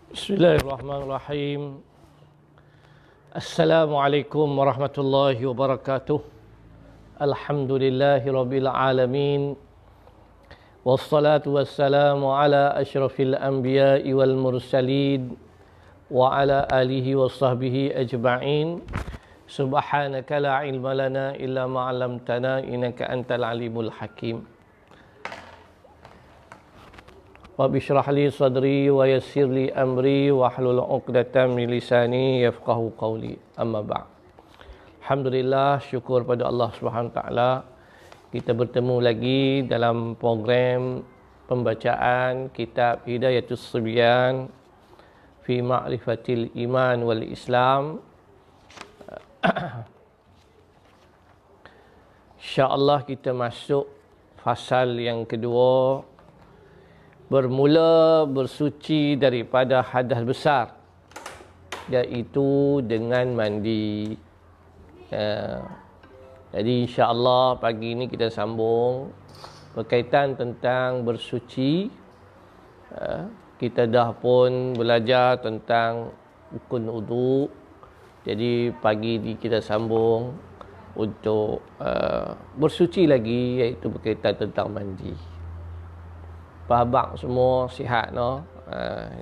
Bismillahirrahmanirrahim. Assalamualaikum warahmatullahi wabarakatuh. Alhamdulillahirabbil alamin. Wassalatu wassalamu ala asyrafil anbiya'i wal mursalin wa ala alihi wa sahbihi ajma'in. Subhanaka la ilma lana illa ma 'allamtana innaka antal alimul hakim. Rabbi shrah li sadri wa yassir li amri wa hlul 'uqdatam min lisani yafqahu qawli. Amma ba'd. Alhamdulillah, syukur pada Allah Subhanahu taala, kita bertemu lagi dalam program pembacaan kitab Hidayatus Sibyan fi Ma'rifatil Iman wal Islam. InsyaAllah kita masuk fasal yang kedua, bermula bersuci daripada hadas besar, iaitu dengan mandi. Jadi insya-Allah pagi ini kita sambung berkaitan tentang bersuci. Kita dah pun belajar tentang rukun wudu. Jadi pagi ini kita sambung untuk bersuci lagi, iaitu berkaitan tentang mandi. Abang semua sihat, no?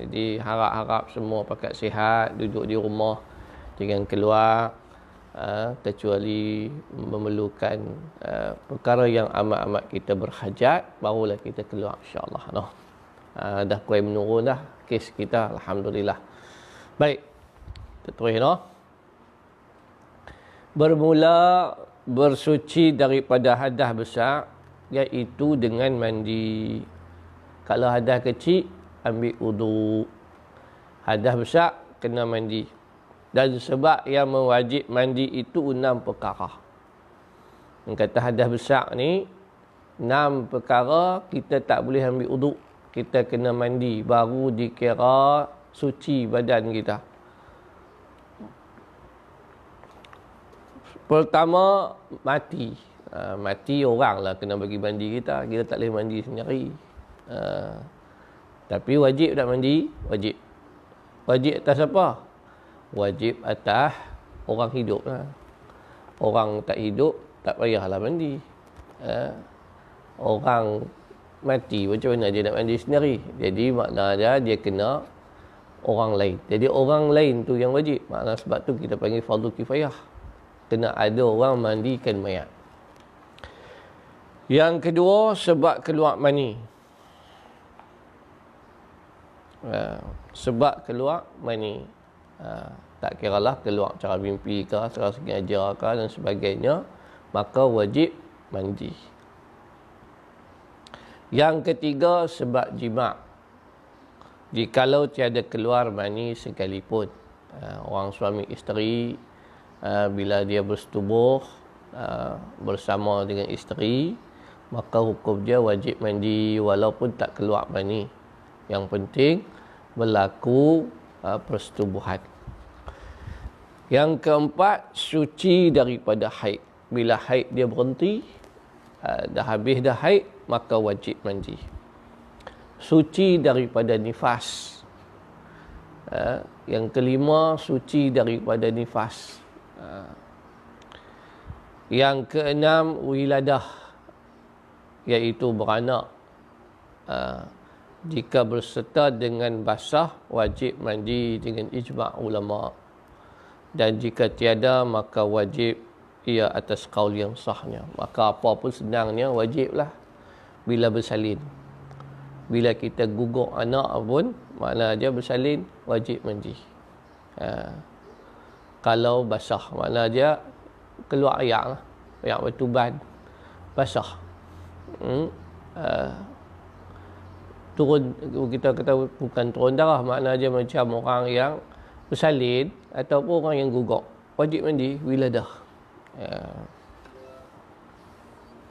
Jadi harap-harap semua pakat sihat, duduk di rumah, jangan keluar, kecuali memerlukan perkara yang amat-amat kita berhajat, barulah kita keluar, insya-Allah, no? Dah kurang menurun dah kes kita, alhamdulillah. Baik, kita terus, no? Bermula bersuci daripada hadas besar, iaitu dengan mandi. Kalau hadas kecil, ambil wudu. Hadas besar, kena mandi. Dan sebab yang mewajib mandi itu 6 perkara. Yang kata hadas besar ni, 6 perkara kita tak boleh ambil wudu. Kita kena mandi, baru dikira suci badan kita. Pertama, mati. Mati orang lah kena bagi mandi kita. Kita tak boleh mandi sendiri. Tapi wajib tak mandi? Wajib. Wajib atas apa? Wajib atas orang hidup lah. Orang tak hidup tak payahlah mandi. Orang mati macam mana dia nak mandi sendiri? Jadi maknanya dia kena orang lain. Jadi orang lain tu yang wajib. Makna sebab tu kita panggil fardu kifayah. Kena ada orang mandikan mayat. Yang kedua, sebab keluar mani. Sebab keluar mani, tak kiralah keluar cara mimpi ke, secara sengaja ke dan sebagainya, maka wajib mandi. Yang ketiga, sebab jima'. Jikalau tiada keluar mani sekalipun, orang suami isteri bila dia bersetubuh bersama dengan isteri, maka hukum dia wajib mandi walaupun tak keluar mani. Yang penting berlaku persetubuhan. Yang keempat, suci daripada haid. Bila haid dia berhenti, dah habis dah haid, maka wajib mandi. Suci daripada nifas. Yang kelima, suci daripada nifas. Yang keenam, wiladah, iaitu beranak. Jika berserta dengan basah, wajib mandi dengan ijma' ulama'. Dan jika tiada, maka wajib ia atas qaul yang sahnya. Maka apa pun senangnya, wajiblah bila bersalin. Bila kita gugur anak pun, makna dia bersalin, wajib mandi. Kalau basah, makna dia keluar air lah. Air bertuban, basah. Turun, kita kata bukan turun darah, makna dia macam orang yang bersalin ataupun orang yang gugur, wajib mandi wiladah.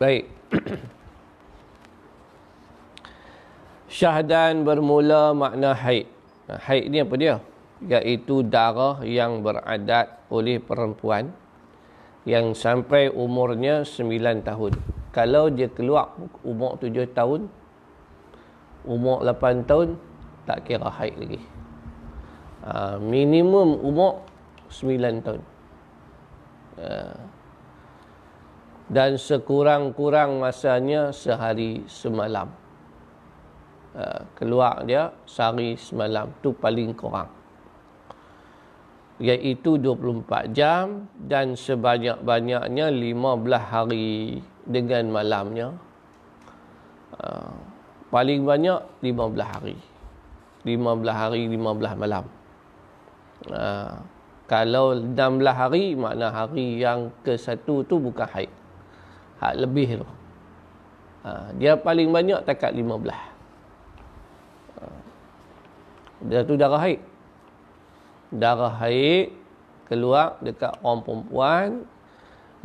Baik. Syahdan bermula makna haid. Haid ni apa dia? Iaitu darah yang beradat oleh perempuan yang sampai umurnya 9 tahun. Kalau dia keluar umur 7 tahun, umur 8 tahun, tak kira haid lagi. Minimum umur 9 tahun. Dan sekurang-kurang masanya sehari semalam. Keluar dia sehari semalam, tu paling kurang. Iaitu 24 jam dan sebanyak-banyaknya 15 hari dengan malamnya. Paling banyak 15 hari. 15 hari, 15 malam. Kalau 16 hari, makna hari yang ke-1 tu bukan haid. Haid lebih tu. Dia paling banyak takat 15. Dia tu darah haid. Darah haid keluar dekat orang perempuan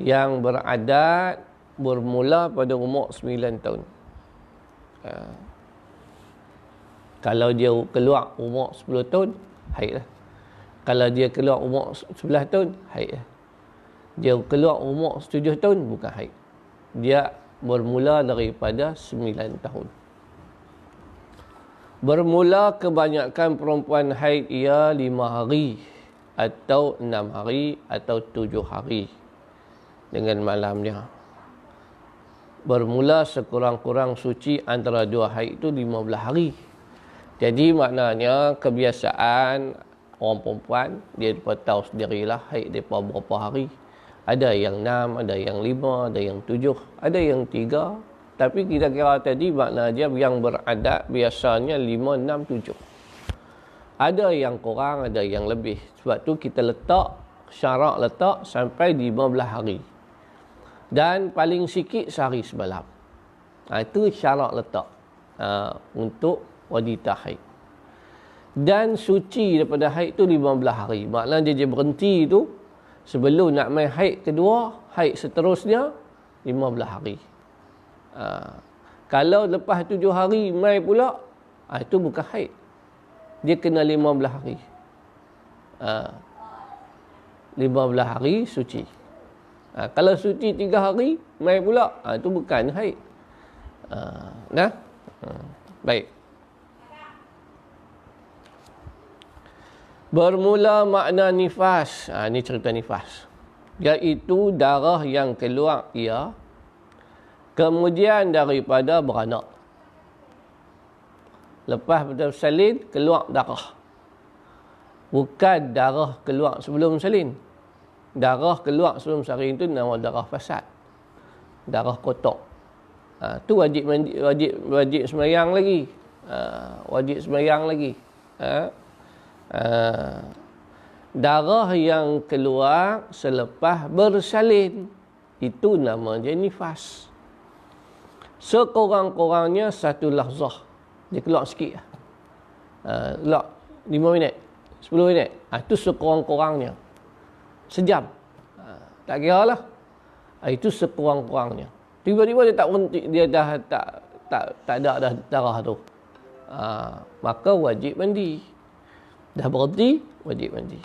yang beradat bermula pada umur 9 tahun. Kalau dia keluar umur 10 tahun, haid lah. Kalau dia keluar umur 11 tahun, haid lah. Dia keluar umur 7 tahun, bukan haid. Dia bermula daripada 9 tahun. Bermula kebanyakan perempuan haid ia 5 hari atau 6 hari atau 7 hari dengan malamnya. Bermula sekurang-kurang suci antara 2 haid itu 15 hari. Jadi maknanya kebiasaan orang perempuan, dia tahu sendirilah haid dia berapa hari. Ada yang 6, ada yang 5, ada yang 7, ada yang 3. Tapi kita kira tadi makna dia yang beradat biasanya 5, 6, 7. Ada yang kurang, ada yang lebih. Sebab tu kita syarat letak sampai 15 hari. Dan paling sikit sehari semalam. Itu syarat letak untuk wanita haid. Dan suci daripada haid tu 15 hari. Maknanya dia berhenti tu sebelum nak main haid kedua, haid seterusnya 15 hari. Kalau lepas 7 hari mai pula, itu bukan haid. Dia kena 15 hari. 15 hari suci. Kalau suci 3 hari mai pula, itu bukan haid. Baik. Bermula makna nifas. Ini cerita nifas. Iaitu darah yang keluar ia kemudian daripada beranak. Lepas bersalin, keluar darah. Bukan darah keluar sebelum salin. Darah keluar sebelum salin itu nama darah fasad. Darah kotor. Tu wajib mandi, wajib sembahyang lagi. Wajib sembahyang lagi. Darah yang keluar selepas bersalin itu namanya nifas. Sekurang-kurangnya 1 lahzah. Dia keluar sikit. Keluar 5 minit, 10 minit. Itu sekurang-kurangnya. Sejam. Tak kira lah. Itu sekurang-kurangnya. Tiba-tiba dia tak berhenti, dia dah tak ada dah darah tu. Maka wajib mandi. Dah berhenti, wajib mandi.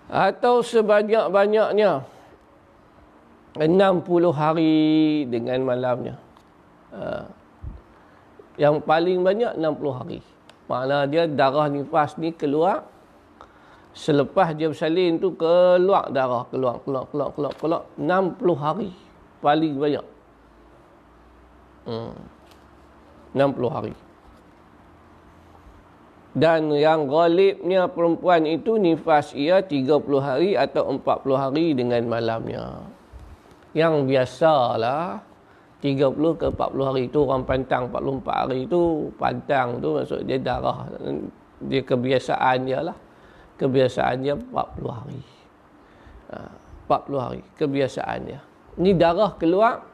Atau sebanyak-banyaknya 60 hari dengan malamnya. Yang paling banyak 60 hari. Maknanya dia darah nifas ni keluar selepas dia bersalin tu, keluar darah, keluar 60 hari paling banyak. 60 hari. Dan yang ghalibnya perempuan itu nifas ia 30 hari atau 40 hari dengan malamnya. Yang biasalah 30 ke 40 hari itu orang pantang, 44 hari itu pantang tu maksud dia darah, dia kebiasaan dia lah. Kebiasaan dia 40 hari. 40 hari kebiasaan dia. Ini darah keluar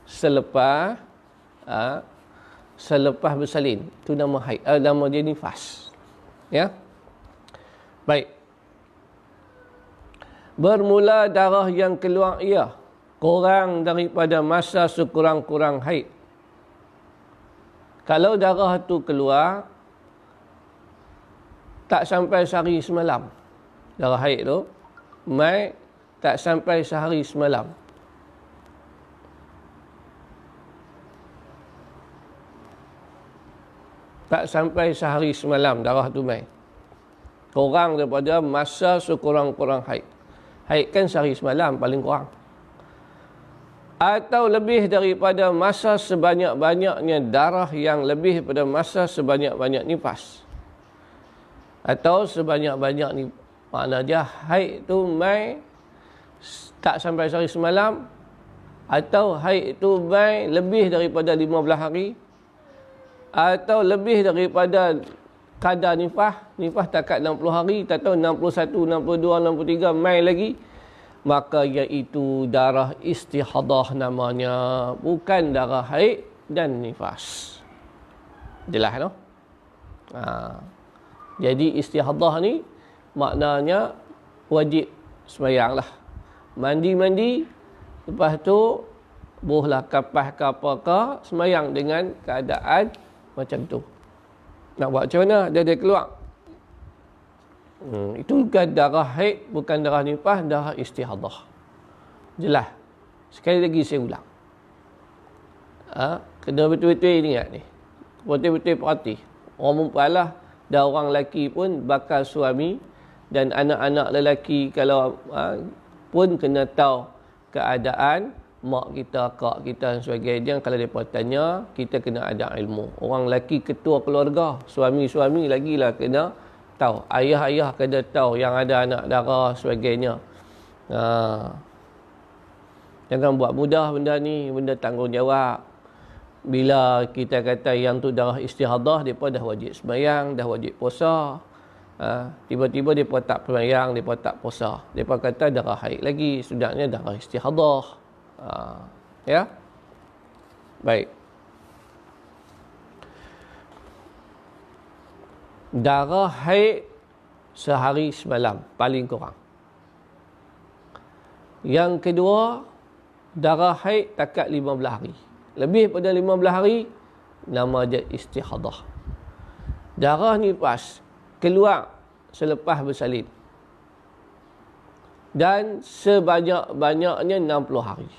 selepas bersalin. Itu nama haid. Nama dia nifas. Ya. Baik. Bermula darah yang keluar ia kurang daripada masa sekurang-kurang haid. Kalau darah tu keluar tak sampai sehari semalam. Darah haid tu mai tak sampai sehari semalam. Tak sampai sehari semalam darah tu mai. Kurang daripada masa sekurang-kurang haid. Haid kan sehari semalam paling kurang. Atau lebih daripada masa sebanyak-banyaknya darah yang lebih daripada masa sebanyak-banyak nifas. Atau sebanyak-banyak ni, makna dia haid tu mai tak sampai sehari semalam, atau haid tu mai lebih daripada 15 hari, atau lebih daripada kadar nifas takat 60 hari, tak tahu 61, 62, 63 mai lagi, maka iaitu darah istihadah namanya, bukan darah haid dan nifas. Jelas no? Jadi istihadah ni maknanya wajib sembahyang lah. Mandi-mandi, lepas tu buhlah kapas ke apa ke, sembahyang dengan keadaan macam tu. Nak buat macam mana? Dia keluar. Itu bukan darah haid, bukan darah nifas, darah istihadah. Jelas. Sekali lagi saya ulang. Kena betul-betul ingat ni. Betul-betul perhati. Orang perempuan lah, dan orang lelaki pun bakal suami, dan anak-anak lelaki kalau pun kena tahu keadaan mak kita, kak kita dan sebagainya. Kalau mereka tanya, kita kena ada ilmu. Orang lelaki ketua keluarga, suami-suami lagilah kena tahu. Ayah-ayah kena tahu yang ada anak dara sebagainya. Jangan buat mudah benda ni, benda tanggungjawab. Bila kita kata yang tu darah istihadah, mereka dah wajib sembahyang, dah wajib puasa. Tiba-tiba mereka tak sembahyang, mereka tak puasa. Mereka kata darah haid lagi, sudahnya darah istihadah. Ya? Baik. Darah haid sehari semalam, paling kurang. Yang kedua, darah haid takat 15 hari. Lebih pada 15 hari, nama dia istihadah. Darah nifas keluar selepas bersalin. Dan sebanyak-banyaknya 60 hari.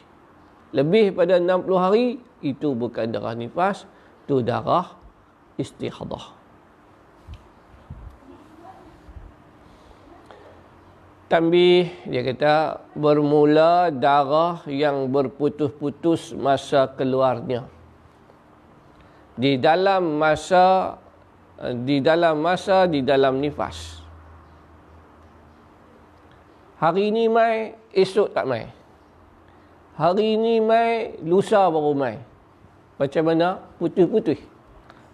Lebih pada 60 hari, itu bukan darah nifas, itu darah istihadah. Tambih, dia kata bermula darah yang berputus-putus masa keluarnya. Di dalam nifas. Hari ini mai, esok tak mai. Hari ini mai, lusa baru mai. Macam mana? Putus-putus.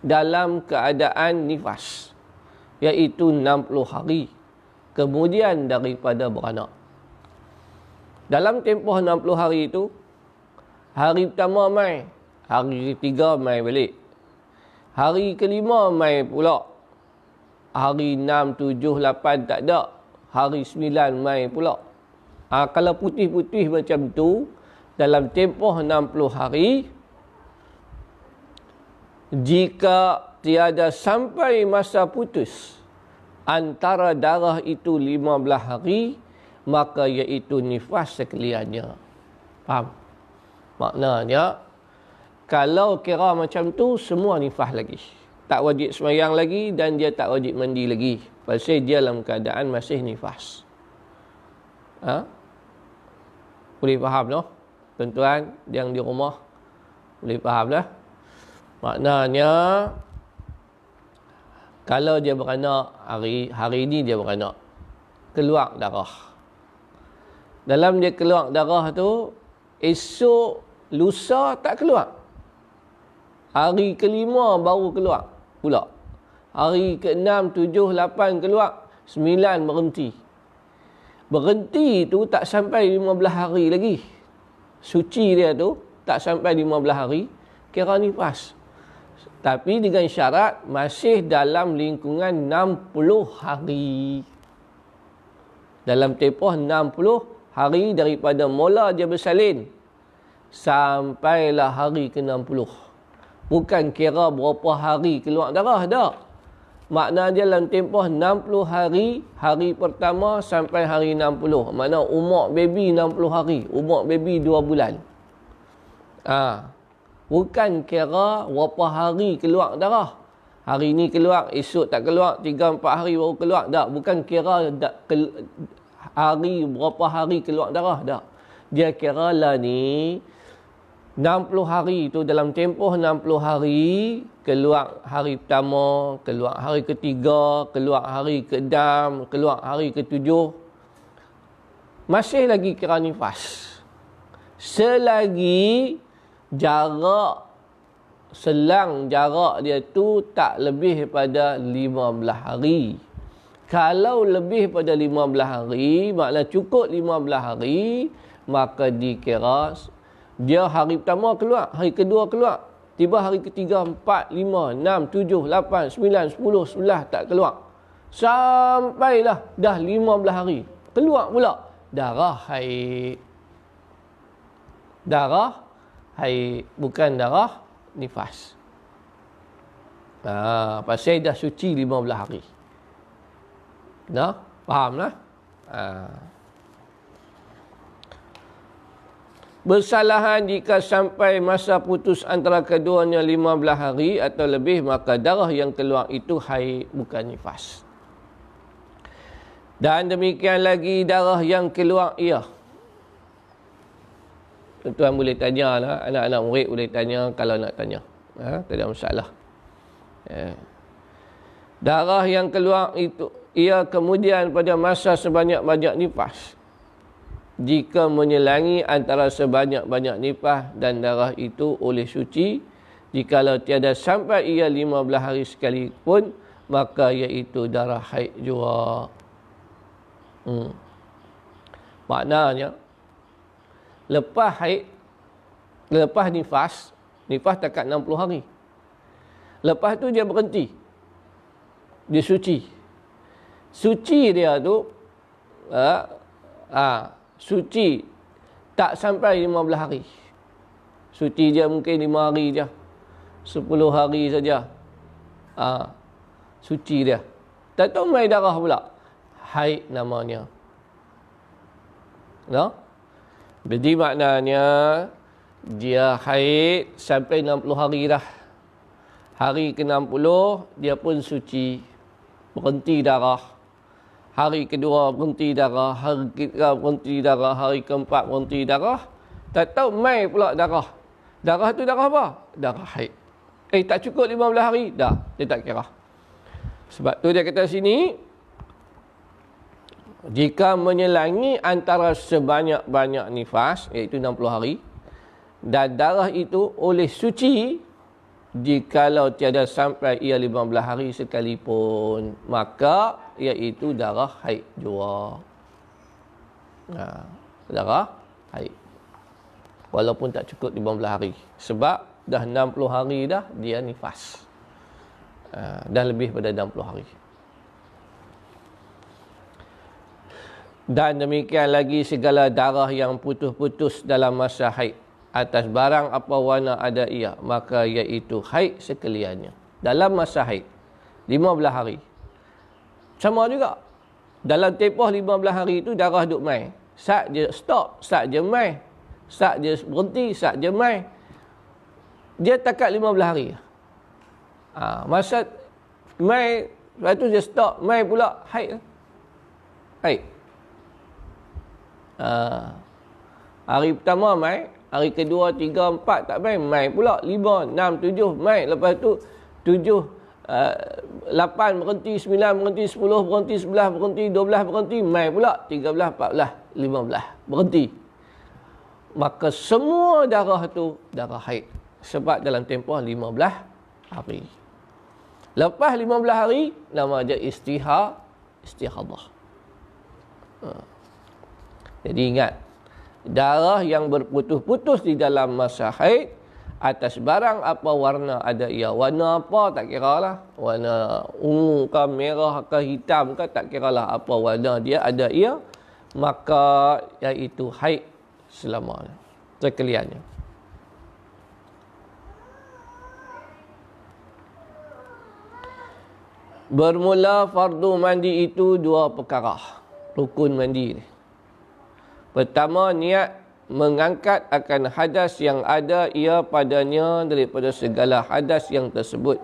Dalam keadaan nifas. Iaitu 60 hari. Kemudian daripada beranak. Dalam tempoh 60 hari itu, hari pertama mai, hari ketiga mai balik. Hari kelima mai pula. Hari 6, 7, 8 tak ada. Hari 9 mai pula. Kalau putih-putih macam tu, dalam tempoh 60 hari, jika tiada sampai masa putus antara darah itu 15 hari, maka iaitu nifas sekaliannya. Faham? Maknanya, kalau kira macam tu, semua nifas lagi. Tak wajib sembahyang lagi dan dia tak wajib mandi lagi. Pasal dia dalam keadaan masih nifas. Boleh faham no? Tuan-tuan yang di rumah, boleh faham dah? Maknanya, kalau dia beranak, hari ini dia beranak, keluar darah. Dalam dia keluar darah tu, esok, lusa tak keluar. Hari kelima baru keluar pula. Hari ke-6, 7, 8 keluar, 9 berhenti. Berhenti tu tak sampai 15 hari lagi. Suci dia tu tak sampai 15 hari, kira nifas. Tapi dengan syarat masih dalam lingkungan 60 hari. Dalam tempoh 60 hari daripada mula dia bersalin sampailah hari ke-60. Bukan kira berapa hari keluar darah dah. Makna dia dalam tempoh 60 hari, hari pertama sampai hari 60. Makna umur baby 60 hari, umur baby 2 bulan. Bukan kira berapa hari keluar darah. Hari ni keluar, esok tak keluar, 3-4 hari baru keluar. Tak, bukan kira hari berapa hari keluar darah. Tak. Dia kira lah ni 60 hari tu, dalam tempoh 60 hari, keluar hari pertama, keluar hari ketiga, keluar hari ke-6, keluar hari ke-7, masih lagi kira nifas. Selagi selang jarak dia tu tak lebih pada 15 hari. Kalau lebih pada 15 hari, maknanya cukup 15 hari, maka dikira dia hari pertama keluar, hari kedua keluar, tiba hari ketiga, 4, 5, 6, 7, 8, 9, 10, 11 tak keluar. Sampailah dah 15 hari. Keluar pula darah haid. Darah haid, bukan darah nifas. Pasal dah suci 15 hari. Dah? Faham lah? Bersalahan jika sampai masa putus antara keduanya 15 hari atau lebih, maka darah yang keluar itu haid, bukan nifas. Dan demikian lagi darah yang keluar ia. Tuan boleh tanya lah, anak-anak murid boleh tanya kalau nak tanya. Tak ada masalah. Darah yang keluar itu ia kemudian pada masa sebanyak-banyak nifas. Jika menyelangi antara sebanyak-banyak nifas dan darah itu oleh suci, jikalau tiada sampai ia 15 hari sekalipun, maka iaitu darah haid jua. Maknanya, lepas haid, lepas nifas takat 60 hari. Lepas tu dia berhenti. Dia suci. Suci dia tu, suci tak sampai 15 hari. Suci dia mungkin 5 hari je, 10 hari saja. Suci dia. Tak tahu mai darah pula. Haid namanya. No? Jadi maknanya dia haid sampai 60 hari dah. Hari ke-60 dia pun suci. Berhenti darah. Hari kedua berhenti darah, hari ketiga berhenti darah, hari keempat berhenti darah. Tak tahu mai pula darah. Darah tu darah apa? Darah haid. Tak cukup 15 hari? Dah, dia tak kira. Sebab tu dia kata sini, jika menyelangi antara sebanyak-banyak nifas, iaitu 60 hari, dan darah itu oleh suci, jikalau tiada sampai ia 15 hari sekalipun, maka iaitu darah haid jua. Darah haid. Walaupun tak cukup 15 hari. Sebab dah 60 hari dah dia nifas. Dah lebih pada 60 hari. Dan demikian lagi segala darah yang putus-putus dalam masa haid atas barang apa warna ada ia, maka iaitu haid sekaliannya. Dalam masa haid 15 hari. Sama juga. Dalam tempoh 15 hari itu darah duk mai. Sat je stop, sat je mai. Sat je berhenti, sat je mai. Dia takat 15 hari. Masa mai, lepas tu dia stop, mai pula haid. Haid. Hari pertama mai, hari kedua, 3, 4 tak mai, mai pula 5, 6, 7 mai, lepas tu 7, 8 berhenti, 9 berhenti, 10 berhenti, 11 berhenti, 12 berhenti, mai pula 13, 14, 15 berhenti. Maka semua darah tu darah haid, sebab dalam tempoh 15 hari. Lepas 15 hari nama dia istihadah. Jadi ingat, darah yang berputus-putus di dalam masa haid atas barang apa warna ada ia. Warna apa tak kira lah. Warna ungu ke, merah ke, hitam ke, tak kira lah apa warna dia ada ia. Maka iaitu haid selamanya, sekaliannya. Bermula fardu mandi itu 2 perkara. Rukun mandi ni. Pertama, niat mengangkat akan hadas yang ada ia padanya daripada segala hadas yang tersebut.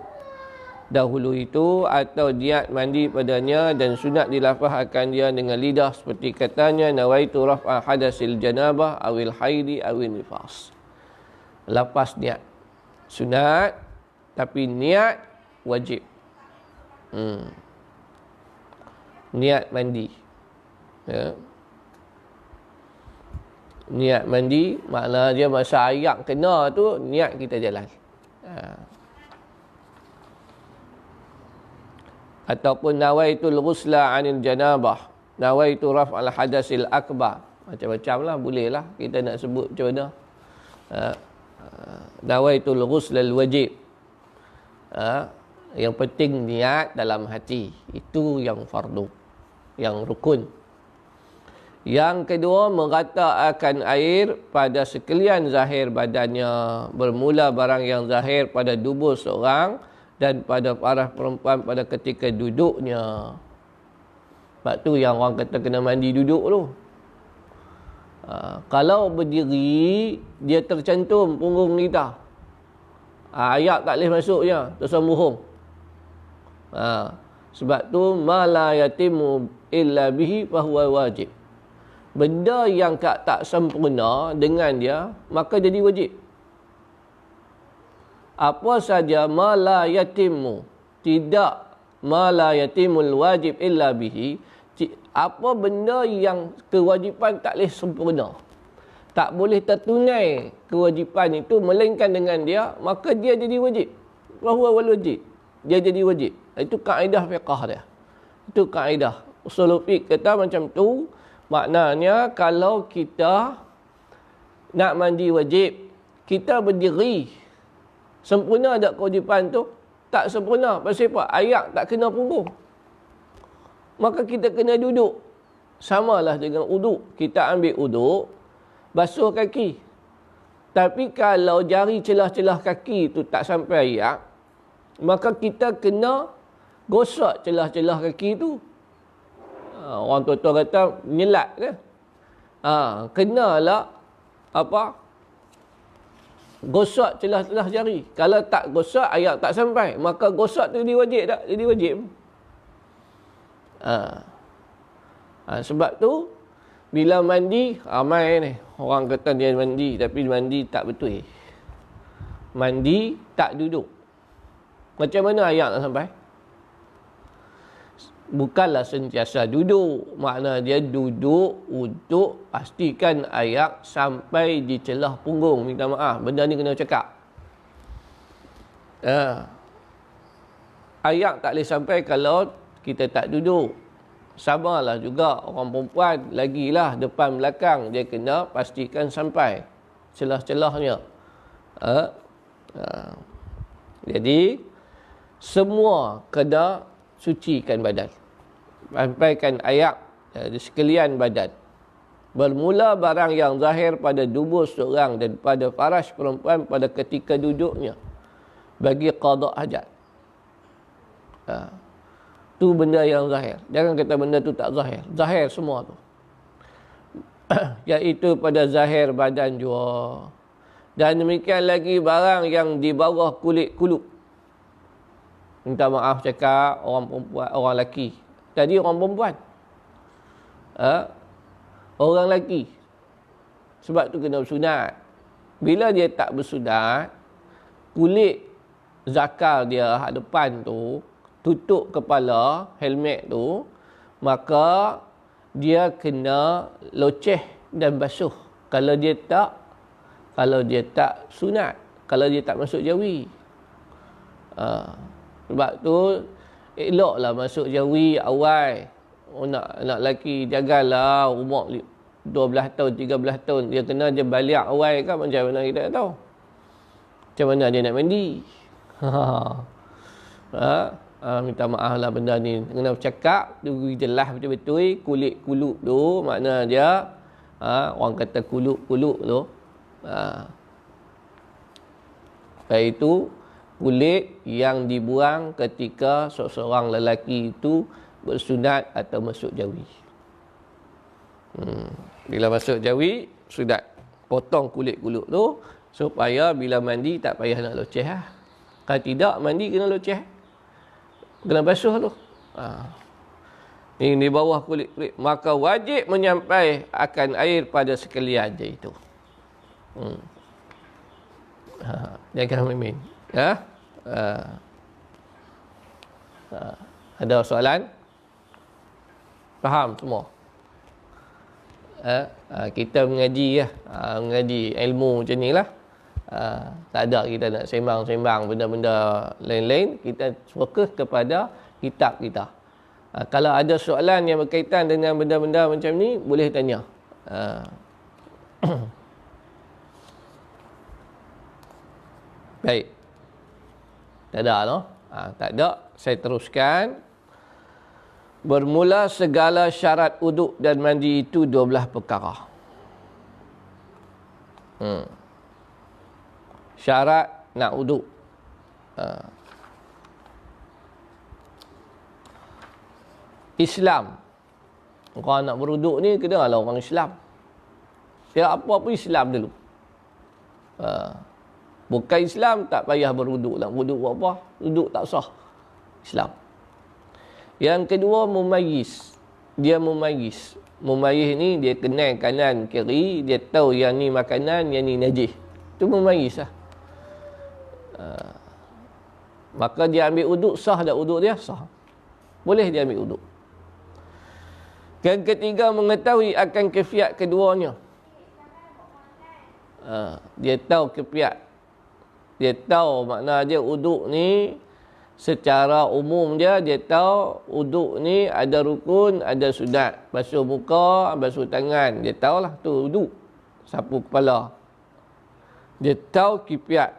dahulu itu, atau niat mandi padanya dan sunat dilafazkan dia dengan lidah seperti katanya nawaitu raf'a hadasil janabah awil haidi awil nifas. Lafaz niat sunat tapi niat wajib. Niat mandi, ya. Niat mandi makna dia masa ayak kena tu niat kita jalan. Ataupun nawaitul ghusla 'anil janabah, nawaitu raf'al hadasil akbar. Macam-macam lah, boleh lah kita nak sebut macam mana. Nawaitul ghuslal wajib. Yang penting niat dalam hati, itu yang fardu, yang rukun. Yang kedua, meratakan air pada sekalian zahir badannya, bermula barang yang zahir pada dubur seorang dan pada paras perempuan pada ketika duduknya. Sebab tu yang orang kata kena mandi duduk tu. Kalau berdiri, dia tercantum punggung kita. Ayak tak boleh masuknya, tersambung. Sebab tu, ma la yatimu illa bihi fahuwa wajib. Benda yang tak sempurna dengan dia, maka jadi wajib. Apa saja ma la yatimu, tidak ma la yatimul wajib illa bihi, apa benda yang kewajipan tak boleh sempurna, tak boleh tertunai kewajipan itu melainkan dengan dia, maka dia jadi wajib. Bahawa wajib, dia jadi wajib. Itu kaedah fiqh dia. Itu kaedah usul fiqh kata macam tu. Maknanya kalau kita nak mandi wajib, kita berdiri, sempurna tak kewajipan tu? Tak sempurna. Pasal apa? Ayak tak kena punggung. Maka kita kena duduk. Samalah dengan uduk. Kita ambil uduk, basuh kaki. Tapi kalau jari celah-celah kaki tu tak sampai ayak, maka kita kena gosok celah-celah kaki tu. Orang tua-tua kata nyelat ke? Kenalah apa? Gosok celah-celah jari. Kalau tak gosok, ayak tak sampai. Maka gosok tu jadi wajib tak? Jadi wajib. Sebab tu, bila mandi, ramai ni. Orang kata dia mandi, tapi mandi tak betul. Mandi tak duduk. Macam mana ayak tak sampai? Bukanlah sentiasa duduk. Makna dia duduk untuk pastikan ayak sampai di celah punggung. Minta maaf, benda ni kena cakap. Ayak tak boleh sampai kalau kita tak duduk. Samalah juga orang perempuan, lagilah depan belakang, dia kena pastikan sampai celah-celahnya. Jadi semua kena sucikan badan, sampaikan ayak di sekalian badan. Bermula barang yang zahir pada dubur seorang dan pada faras perempuan pada ketika duduknya bagi qada hajat. Tu benda yang zahir. Jangan kata benda tu tak zahir. Zahir semua tu. Iaitu pada zahir badan jua. Dan demikian lagi barang yang di bawah kulit kuluk. Minta maaf cakap orang perempuan, orang lelaki. Tadi orang perempuan. Orang lelaki. Sebab tu kena bersunat. Bila dia tak bersunat, kulit zakar dia depan tu tutup kepala, helmet tu, maka dia kena loceh dan basuh. Kalau dia tak sunat, kalau dia tak masuk jawi. Sebab tu eloklah masuk jawi awal. Nak lelaki jagalah umur 12 tahun, 13 tahun. Dia kena dia balik awal kan, macam mana kita tak tahu. Macam mana dia nak mandi. Minta maaf lah benda ni. Kena bercakap, jelas betul-betul. Kulit kuluk tu, makna dia, orang kata kuluk-kuluk tu. Iaitu kulit yang dibuang ketika seorang lelaki itu bersunat atau masuk jawi. Bila masuk jawi, sunat. Potong kulit kuluk tu, supaya bila mandi tak payah nak loceh. Kalau tidak, mandi kena loceh. Kena basuh tu. Ini di bawah kulit-kulit. Maka wajib menyampai akan air pada sekalian je itu. Jangan main-main. Ya? Ada soalan? Faham semua? Kita mengaji ya, mengaji ilmu macam ni lah. Tak ada kita nak sembang-sembang benda-benda lain-lain. Kita fokus kepada kitab kita. Kalau ada soalan yang berkaitan dengan benda-benda macam ni, boleh tanya. Baik. Tak ada no? Tak ada. Saya teruskan. Bermula segala syarat uduk dan mandi itu 12 perkara. Syarat nak uduk. Islam. Orang nak beruduk ni kenalah orang Islam. Dia apa-apa Islam dulu. Bukan Islam tak payah beruduk lah. Beruduk buat apa? Uduk tak sah. Islam. Yang kedua, mumayyiz. Dia mumayyiz. Mumayyiz ni dia kenal kanan kiri, dia tahu yang ni makanan, yang ni najis. Itu mumayyiz lah. Maka dia ambil uduk, sah tak uduk dia? Sah. Boleh dia ambil uduk. Yang ketiga, mengetahui akan kefiat keduanya. Dia tahu kefiat. Dia tahu makna dia uduk ni secara umum dia tahu uduk ni ada rukun, ada sunat. Basuh muka, basuh tangan. Dia tahulah tu uduk. Sapu kepala. Dia tahu kipiat.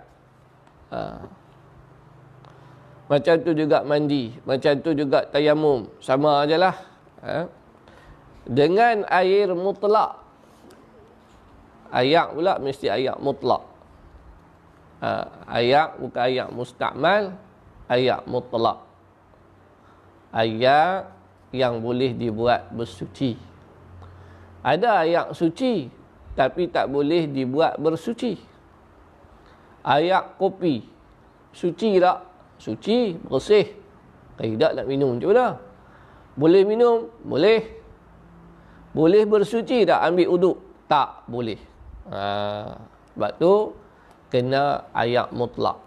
Macam tu juga mandi. Macam tu juga tayamum. Sama ajalah. Dengan air mutlak. Ayak pula mesti ayak mutlak. Ayak bukan ayak mustakmal. Ayak mutlak. Ayak yang boleh dibuat bersuci. Ada ayak suci, tapi tak boleh dibuat bersuci. Ayak kopi, suci tak? Suci, bersih. Tidak nak minum macam mana? Boleh minum? Boleh. Boleh bersuci tak ambil uduk? Tak boleh. Sebab tu, kena ayak mutlak.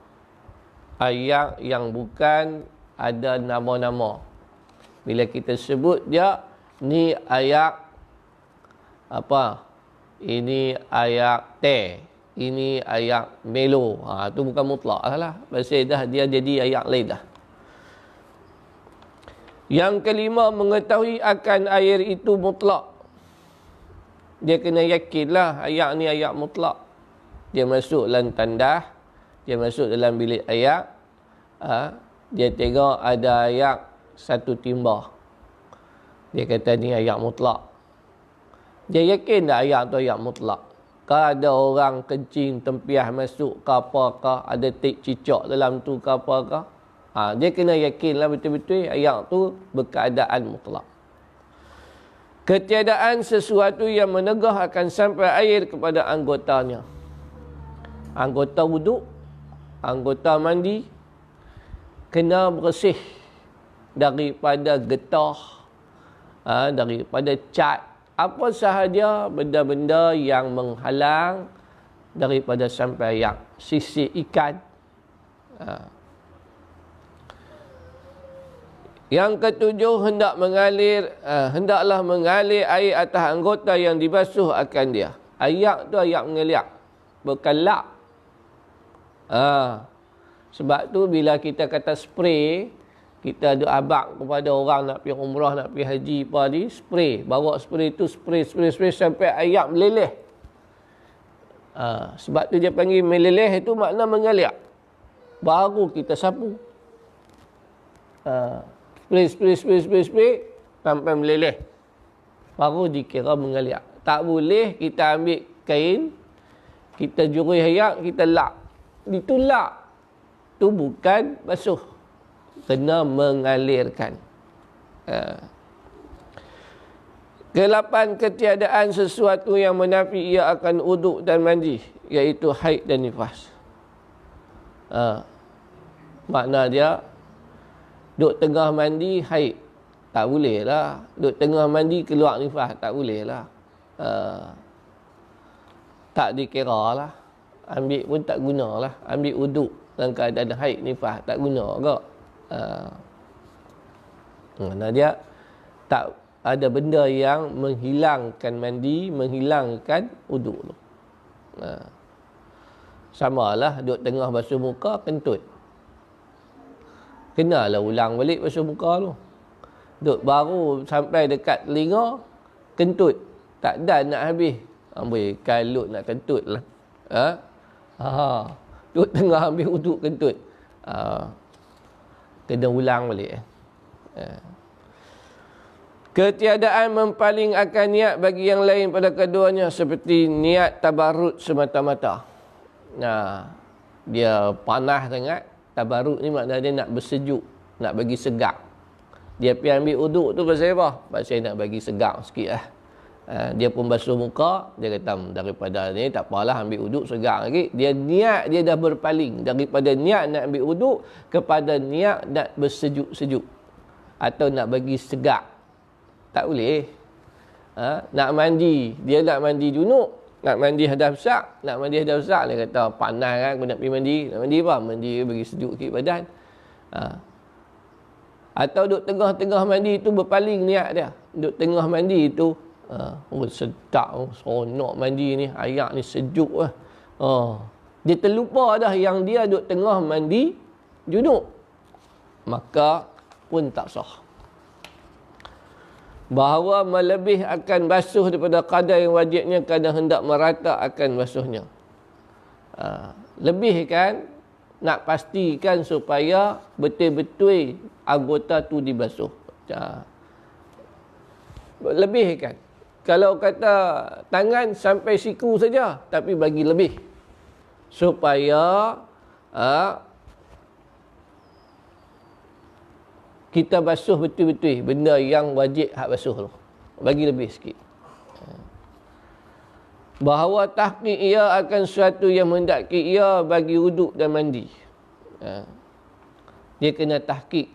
Ayak yang bukan ada nama-nama. Bila kita sebut dia, ni ayak apa? Ini ayak teh. Ini ayak melo. Tu bukan mutlak lah. Pasal dah dia jadi ayak lain dah. Yang kelima, mengetahui akan air itu mutlak. Dia kena yakinlah ayak ni ayak mutlak. Dia masuk dalam tandah. Dia masuk dalam bilik ayak. Dia tengok ada ayak satu timba. Dia kata ni ayak mutlak. Dia yakin tak ayak tu ayak mutlak? Kalau ada orang kencing, tempiah masuk ke apakah, ada cicak dalam tu ke apakah, dia kena yakinlah betul-betul ayak tu berkeadaan mutlak. Ketiadaan sesuatu yang menegah akan sampai air kepada anggotanya. Anggota wuduk, anggota mandi kena bersih daripada getah, daripada cat, apa sahaja benda-benda yang menghalang daripada sampai ayak. Sisik ikan. Yang ketujuh, hendaklah mengalir air atas anggota yang dibasuh akan dia. Ayak tu ayak mengeliak, bukan lap. Sebab tu bila kita kata spray, kita ada abak kepada orang nak pergi umrah, nak pergi haji apa ni, spray. Bawa spray tu, spray sampai ayak meleleh. Sebab tu dia panggil meleleh, itu makna mengaliak. Baru kita sapu. Spray sampai meleleh. Baru dikira mengaliak. Tak boleh kita ambil kain, kita jurui ayak, kita lap. Itu lap. Itu bukan basuh. Kena mengalirkan. Ke-8, ketiadaan sesuatu yang menafi ia akan uduk dan mandi, iaitu haid dan nifas. Makna dia Duk tengah mandi haid, tak boleh lah. Duk tengah mandi keluar nifas, tak boleh lah. Tak dikira lah. Ambil pun tak guna lah. Ambil uduk dalam keadaan haid nifas, tak guna ke? Mana dia tak ada benda yang menghilangkan mandi, menghilangkan uduk tu. Samalah duk tengah basuh muka, kentut. Kenalah ulang balik basuh muka tu. Duk baru sampai dekat telinga, kentut. Tak ada nak habis. Ambil kalut nak kentut lah. Duk tengah ambil uduk kentut. Kena ulang balik. Ketiadaan mempaling akan niat bagi yang lain pada keduanya seperti niat tabarruk semata-mata. Dia panas sangat. Tabarruk ni maknanya dia nak bersejuk, nak bagi segar. Dia pergi ambil uduk tu pasal apa? Pasal nak bagi segar sikit lah. Dia pun basuh muka, dia kata daripada ni tak apalah ambil uduk segar lagi. Dia niat dia dah berpaling daripada niat nak ambil uduk kepada niat nak bersejuk-sejuk atau nak bagi segar. Tak boleh. Nak mandi, dia nak mandi junub, nak mandi hadas besar, dia kata panas kan aku nak pergi mandi. Nak mandi apa? Mandi bagi sejuk sikit badan. Atau duduk tengah-tengah mandi tu berpaling niat dia. Duduk tengah mandi tu sedap, seronok mandi ni, air ni sejuk lah. Dia terlupa dah yang dia duduk tengah mandi junub. Maka pun tak sah. Bahawa melebih akan basuh daripada kadar yang wajibnya kadang hendak merata akan basuhnya. Lebih kan, nak pastikan supaya betul-betul anggota tu dibasuh. Lebih kan. Kalau kata tangan sampai siku saja, tapi bagi lebih. Supaya kita basuh betul-betul benda yang wajib hak basuh tu. Bagi lebih sikit. Bahawa tahqiq ia akan sesuatu yang mendaki ia bagi wuduk dan mandi. Dia kena tahqiq.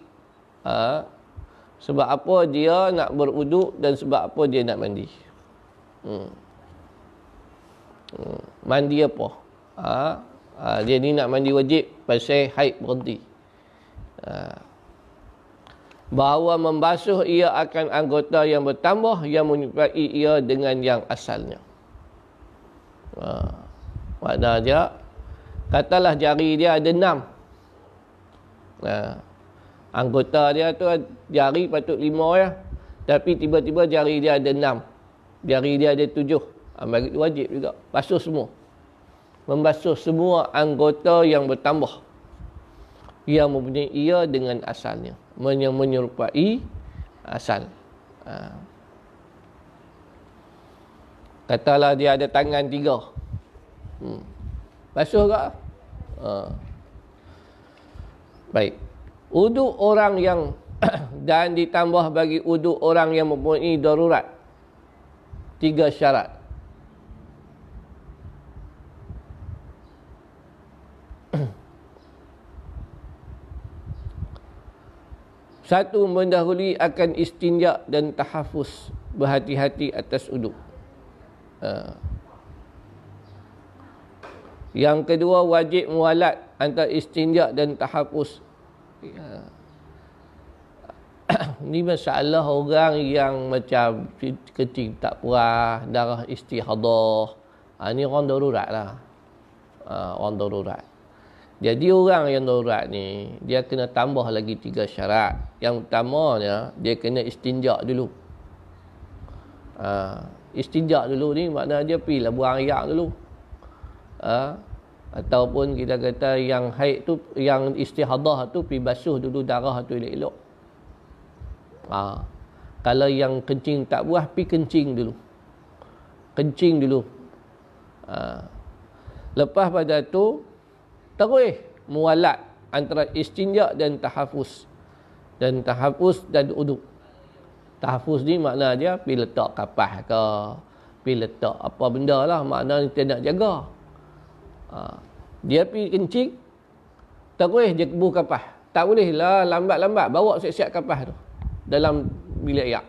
Sebab apa dia nak berwuduk dan sebab apa dia nak mandi. Mandi apa? Dia ni nak mandi wajib pasal haid berhenti. Bahawa membasuh ia akan anggota yang bertambah yang menyerupai ia dengan yang asalnya. Maknanya dia, katalah jari dia ada 6. Anggota dia tu jari patut 5 ya. Tapi tiba-tiba jari dia ada 6. Jari dia ada 7. Bagi wajib juga. Basuh semua. Membasuh semua anggota yang bertambah. Yang mempunyai ia dengan asalnya. Yang menyerupai asal. Katalah dia ada tangan 3. Basuh tak? Baik. Uduk orang yang dan ditambah bagi uduk orang yang mempunyai darurat. 3 syarat. Satu, mendahului akan istinja dan tahafuz. Berhati-hati atas uduk. Yang kedua, wajib mualat antara istinja dan tahafuz. Ni masalah orang yang macam kencing tak puas, darah istihadah. Ni orang darurat lah. Orang darurat. Jadi orang yang darurat ni, dia kena tambah lagi 3 syarat. Yang pertamanya, dia kena istinja dulu. Istinja dulu ni maknanya dia pergilah buang air dulu. Ataupun kita kata yang haid tu, yang istihadah tu pergi basuh dulu darah tu elok-elok. Kalau yang kencing tak puas, pergi kencing dulu. Kencing dulu. Lepas pada tu, terus mualat antara istinja dan tahafuz. Dan tahafuz dan uduk. Tahafuz ni makna dia pergi letak kapas ke, pergi letak apa benda lah, makna kita nak jaga. Dia pergi kencing, terus dia kebuh kapas. Tak boleh lah lambat-lambat bawa siap-siap kapas tu dalam bilik ayak.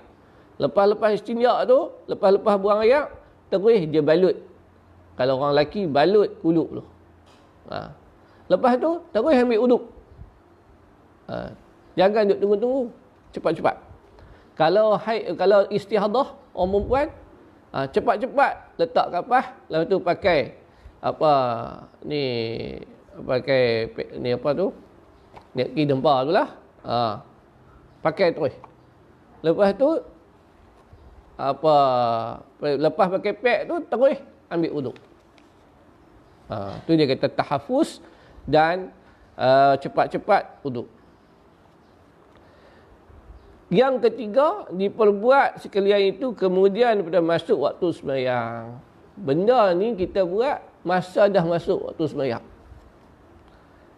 Lepas-lepas istinja tu, lepas-lepas buang ayak, terus dia balut. Kalau orang lelaki balut kuluk tu. Lepas tu terus ambil uduk. Jangan duk tunggu-tunggu. Cepat-cepat. Kalau istihadah orang perempuan, cepat-cepat letak kapas, lepas tu pakai ni dempar tu lah. Pakai terus. Lepas tu lepas pakai pad tu terus ambil uduk. Tu dia kata tahafuz dan cepat-cepat uduk. Yang ketiga, diperbuat sekalian itu kemudian pada masuk waktu sembahyang. Benda ni kita buat masa dah masuk waktu sembahyang.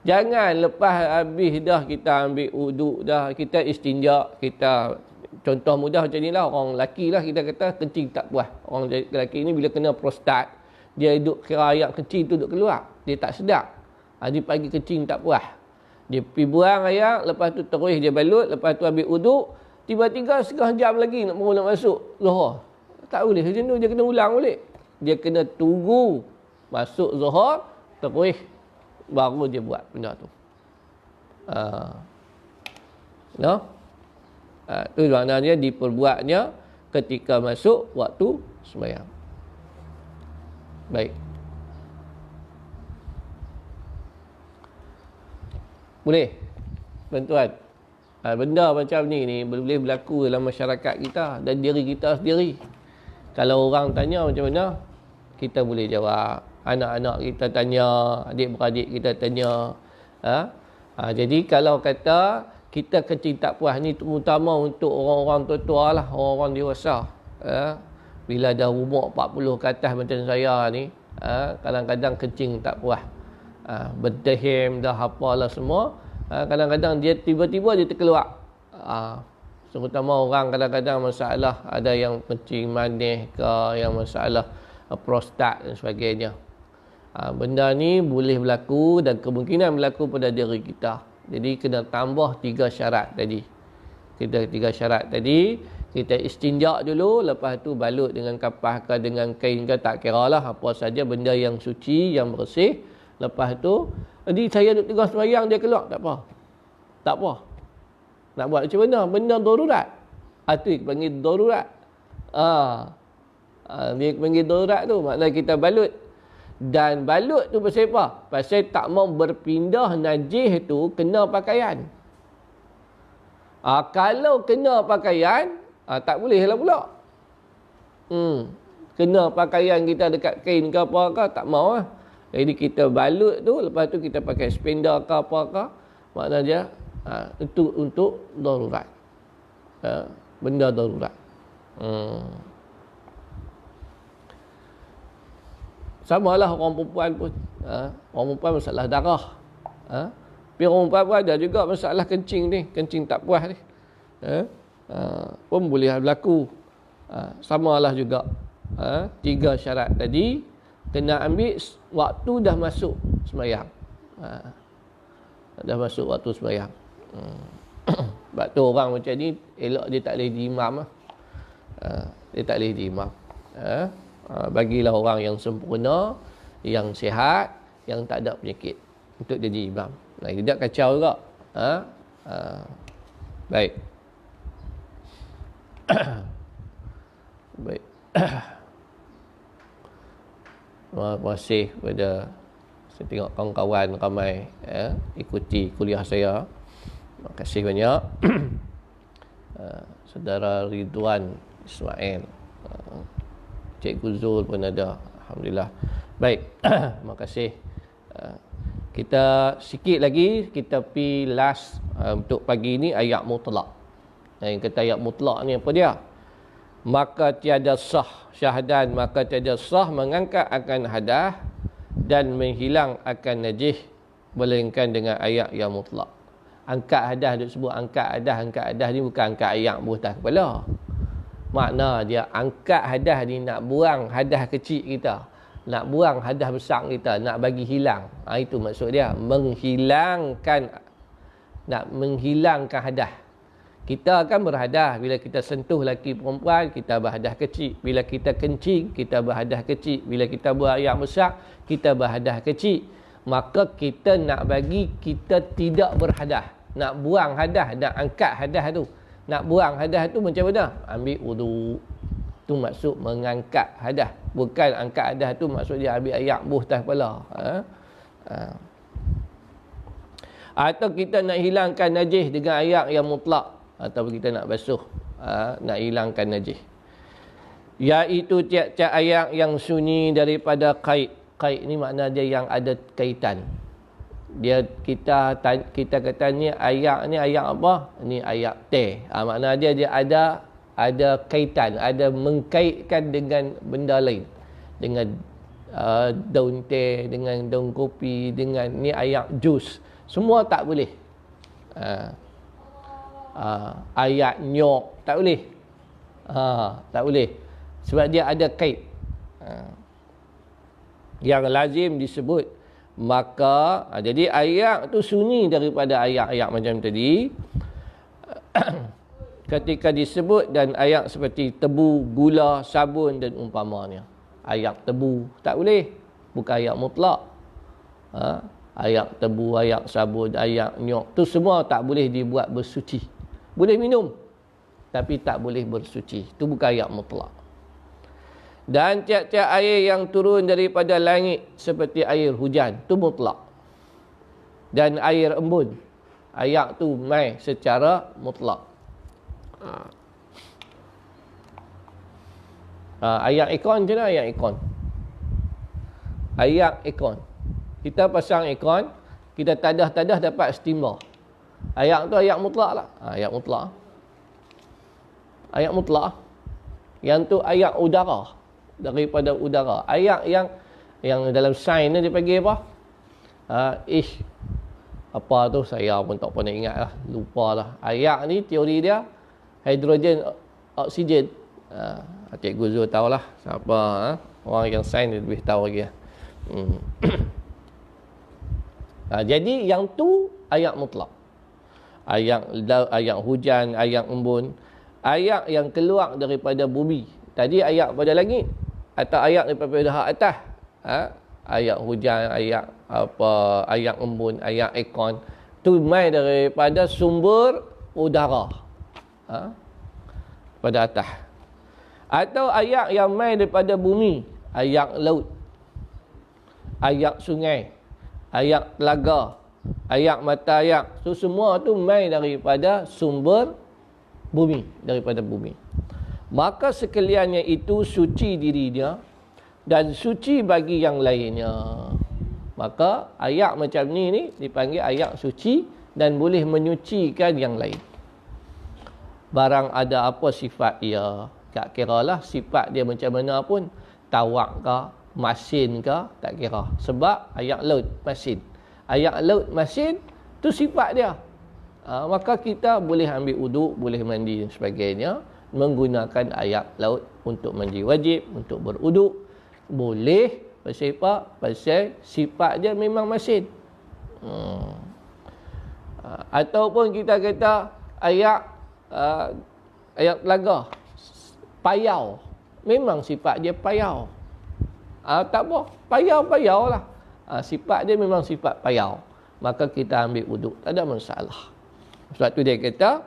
Jangan lepas habis dah kita ambil uduk dah, kita istinja, kita contoh mudah macam ni lah, orang lelaki lah kita kata kencing tak puas. Orang lelaki ni bila kena prostat, dia duduk kira air kencing tu duduk keluar, dia tak sedar. Dia pagi kencing tak puas, dia pergi buang air, lepas tu terus dia balut, lepas tu ambil uduk, tiba-tiba setengah jam lagi nak masuk Zuhur. Tak boleh macam tu, dia kena ulang balik. Dia kena tunggu masuk Zuhur, terus baru dia buat benda tu. Itu maknanya diperbuatnya ketika masuk waktu sembahyang. Baik. Boleh? Bantuan? Benda macam ni boleh berlaku dalam masyarakat kita dan diri kita sendiri. Kalau orang tanya macam mana, kita boleh jawab. Anak-anak kita tanya, adik-beradik kita tanya. Jadi kalau kata kita kencing tak puas ni terutama untuk orang-orang tua-tua lah, orang-orang dewasa. Bila dah umur 40 ke atas macam saya ni, kadang-kadang kencing tak puas. Berdehim dah apalah semua. Kadang-kadang dia tiba-tiba dia terkeluar. Terutama orang kadang-kadang masalah, ada yang kencing manis ke, yang masalah prostat dan sebagainya. Benda ni boleh berlaku dan kemungkinan berlaku pada diri kita. Jadi kena tambah 3 syarat tadi. Kita 3 syarat tadi, kita istinja dulu, lepas tu balut dengan kapas ke dengan kain ke, tak kira lah apa saja benda yang suci, yang bersih. Lepas tu, jadi saya duduk tengah sembahyang dia keluar, tak apa. Tak apa. Nak buat macam mana? Benda darurat. Itu panggil darurat. Dia panggil darurat tu, maknanya kita balut. Dan balut tu pasal apa? Pasal tak mau berpindah najis tu kena pakaian. Kalau kena pakaian, tak boleh lah pula. Kena pakaian kita dekat kain ke apa ke, tak mau lah. Jadi kita balut tu, lepas tu kita pakai spender ke apa ke, maknanya itu untuk darurat. Benda darurat. Sama lah orang perempuan pun. Orang perempuan masalah darah. Tapi orang perempuan pun ada juga masalah kencing ni. Kencing tak puas ni. Pun boleh berlaku. Sama lah juga. 3 syarat tadi. Kena ambil waktu dah masuk sembahyang. Dah masuk waktu sembahyang. Sebab tu orang macam ni, elok dia tak boleh diimam lah. Dia tak boleh diimam. Bagilah orang yang sempurna, yang sihat, yang tak ada penyakit untuk jadi imam. Tidak kacau juga. Baik. Baik. Terima kasih kepada, saya tengok kawan-kawan ramai ikuti kuliah saya. Terima kasih banyak. Saudara Ridwan Ismail, Cikgu Zul pun ada. Alhamdulillah. Baik. Terima kasih. Kita sikit lagi, kita pergi last untuk pagi ni ayat mutlak. Yang kata ayat mutlak ni apa dia? Maka tiada sah syahadan, maka tiada sah mengangkat akan hadas dan menghilang akan najis melainkan dengan ayat yang mutlak. Angkat hadas, dia sebut angkat hadas ni bukan angkat ayat atas kepala. Makna dia angkat hadas ni nak buang hadas kecil kita, nak buang hadas besar kita, nak bagi hilang. Itu maksud dia, menghilangkan nak menghilangkan hadas. Kita akan berhadas bila kita sentuh lelaki perempuan, kita berhadas kecil. Bila kita kencing, kita berhadas kecil. Bila kita buang air besar, kita berhadas kecil. Maka kita nak bagi kita tidak berhadas. Nak buang hadas, nak angkat hadas tu. Nak buang hadas tu macam mana? Ambil wudu. Tu maksud mengangkat hadas. Bukan angkat hadas tu maksud dia ambil air buh atas kepala. Atau kita nak hilangkan najis dengan air yang mutlak. Atau kita nak basuh, nak hilangkan najis. Iaitu tiap-tiap air yang sunyi daripada kait. Kait ni makna dia yang ada kaitan. Kita kata ni air ni air apa? Ni air teh. Makna dia ada kaitan, ada mengkaitkan dengan benda lain. Dengan daun teh, dengan daun kopi, dengan ni air jus. Semua tak boleh. Air nyok tak boleh. Tak boleh. Sebab dia ada kait. Yang lazim disebut. Maka jadi air tu sunyi daripada air-air macam tadi. Ketika disebut dan air seperti tebu, gula, sabun dan umpamanya. Air tebu tak boleh. Bukan air mutlak. Air tebu, air sabun, air nyok tu semua tak boleh dibuat bersuci. Boleh minum tapi tak boleh bersuci. Itu bukan air mutlak. Dan tiap-tiap air yang turun daripada langit seperti air hujan, tu mutlak. Dan air embun, air tu mai secara mutlak. Air aircon macam mana air aircon? Air aircon. Kita pasang aircon, kita tadah-tadah dapat steamer. Air tu air mutlak lah. Air mutlak. Air mutlak. Yang tu air udara. Daripada udara. Air yang dalam sains ni dia panggil apa? Apa tu saya pun tak pernah ingat lah. Lupa lah. Air ni teori dia hidrogen oksigen. Cikgu Zul tahulah. Siapa? Orang yang sains dia lebih tahu lagi. Jadi yang tu air mutlak. Air hujan, air embun, air yang keluar daripada bumi. Tadi air pada langit atau air daripada atas. Air hujan, air embun, air aircon tu mai daripada sumber udara. Pada atas. Atau air yang mai daripada bumi, air laut, air sungai, air telaga, air mata air, so semua tu mai daripada sumber bumi, daripada bumi. Maka sekaliannya itu suci dirinya dan suci bagi yang lainnya. Maka air macam ni dipanggil air suci dan boleh menyucikan yang lain. Barang ada apa sifat dia, tak kira lah sifat dia macam mana pun, tawak ke, masin ke, tak kira. Sebab air laut, masin. Air laut, masin, tu sifat dia. Maka kita boleh ambil uduk, boleh mandi dan sebagainya, menggunakan air laut untuk mandi wajib, untuk beruduk. Boleh, pasal apa? Pasal sifat dia memang masin. Ataupun kita kata air telaga, payau. Memang sifat dia payau. Tak apa, payau lah. Sifat dia memang sifat payau. Maka kita ambil wuduk, tak ada masalah. Sebab tu dia kata,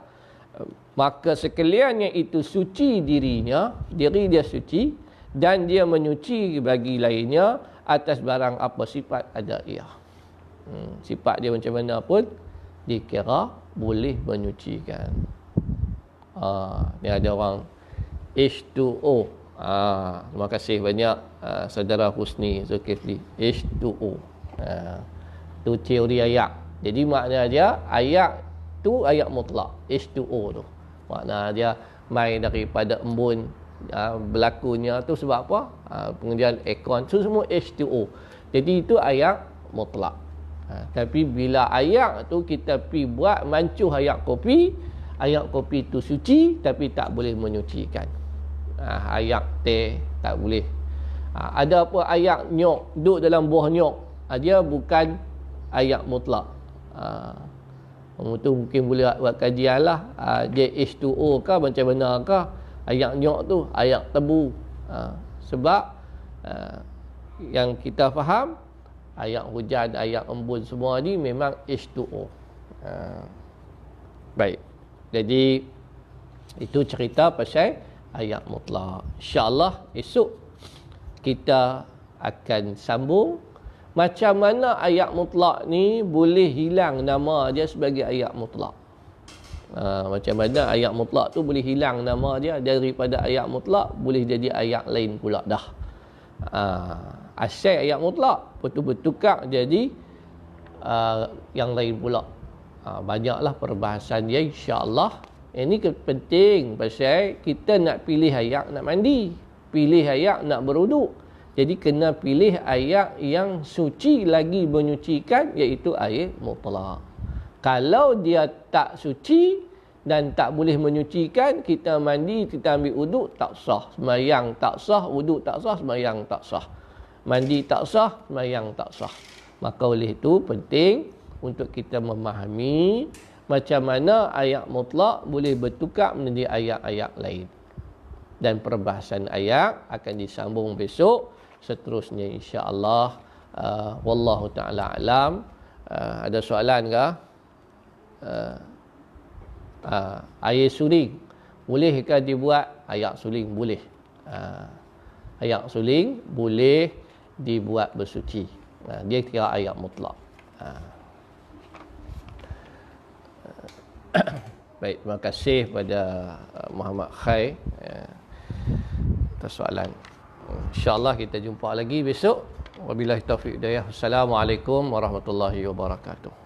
maka sekaliannya itu suci dirinya, diri dia suci, dan dia menyuci bagi lainnya atas barang apa sifat ada ia. Sifat dia macam mana pun, dikira boleh menyucikan. Ni ada orang H2O. Terima kasih banyak saudara Husni Zulkifli. H2O. Tu teori air. Jadi makna dia air tu air mutlak. H2O tu. Makna dia mai daripada embun. Berlakunya tu sebab apa? Pengerjaan aircon tu semua H2O. Jadi itu air mutlak. Tapi bila air tu kita pi buat mancuh air kopi tu suci tapi tak boleh menyucikan. Air teh tak boleh. Ada apa air nyok, duduk dalam buah nyok, dia bukan air mutlak. Tu mungkin boleh buat kajian lah. JH2O kah macam mana kah? Ayak nyok tu, ayak tebu. Sebab yang kita faham, ayak hujan, ayak embun semua ni memang H2O. Baik. Jadi itu cerita pasal ayat mutlak. InsyaAllah esok kita akan sambung macam mana ayat mutlak ni boleh hilang nama dia sebagai ayat mutlak. Macam mana ayat mutlak tu boleh hilang nama dia daripada ayat mutlak boleh jadi ayat lain pula dah. Asal ayat mutlak bertukar jadi yang lain pula. Banyaklah perbahasan dia insya-Allah. Ini penting pasal kita nak pilih ayat nak mandi, pilih ayat nak berwuduk. Jadi kena pilih ayat yang suci lagi menyucikan, iaitu ayat mutlak. Kalau dia tak suci dan tak boleh menyucikan, kita mandi, kita ambil wuduk, tak sah. Sembahyang tak sah, wuduk tak sah, sembahyang tak sah. Mandi tak sah, sembahyang tak sah. Maka oleh itu penting untuk kita memahami macam mana ayat mutlak boleh bertukar menjadi ayat-ayat lain. Dan perbahasan ayat akan disambung besok seterusnya insya-Allah. Wallahu taala alam. Ada soalan ke? Air suling bolehkah dibuat? Air suling boleh. Air suling boleh dibuat bersuci. Dia kira ayat mutlak. Baik, terima kasih kepada Muhammad Khair atas soalan. InsyaAllah kita jumpa lagi besok. Wabillahi taufiq hidayah. Assalamualaikum warahmatullahi wabarakatuh.